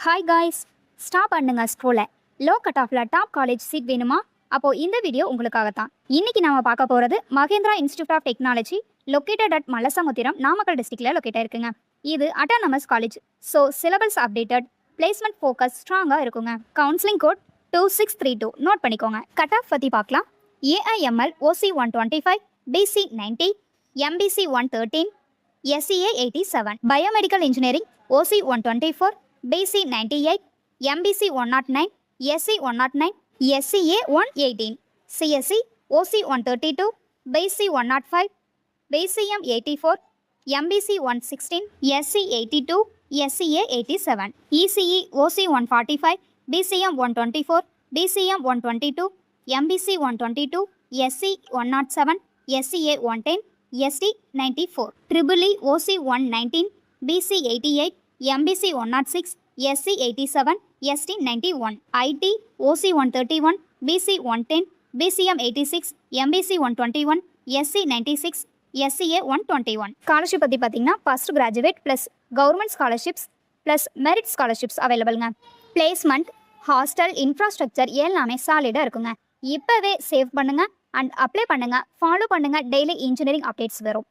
Hi guys, stop பண்ணுங்க ஸ்க்ரோல. Low cut ஆஃப்ல டாப் காலேஜ் சீட் வேணுமா? அப்போ இந்த வீடியோ உங்களுக்காகத்தான். இன்னைக்கு நாம பார்க்க போறது Mahendra institute of technology located at Mallasamudram, Namakkal டிஸ்ட்ரிக்ட்ல லொக்கேட் இருக்குங்க. இது autonomous college. So syllabus updated, placement focus ஸ்ட்ராங்காக இருக்குங்க. கவுன்சிலிங் கோட் 2632 நோட் பண்ணிக்கோங்க. கட் ஆஃப் பற்றி பார்க்கலாம். AIML OC 125, BC 90, MBC 113, SEA 87, biomedical engineering OC 124, BC 98, MBC 109, SC 109, SCA 118, CSE OC 132, BC 105, BCM 84, MBC 116, SC 82, SCA 87, ECE OC 145, BCM 124, BCM 122, MBC 122, SC 107, SCA 110, ST 94, EEE OC 119, BC 88, MBC 106, SC 87, ST 91, IT OC 131, BC 110, BCM 86, MBC 121, SC 96, SCA 121. Scholarship பற்றி பார்த்தீங்கன்னா first graduate plus government scholarships plus merit scholarships அவைலபிள்ங்க. Placement, hostel, infrastructure எல்லாமே சாலிடாக இருக்குங்க. இப்போவே save பண்ணுங்கள் and apply பண்ணுங்கள். Follow பண்ணுங்கள். டெய்லி இன்ஜினியரிங் அப்டேட்ஸ் வரும்.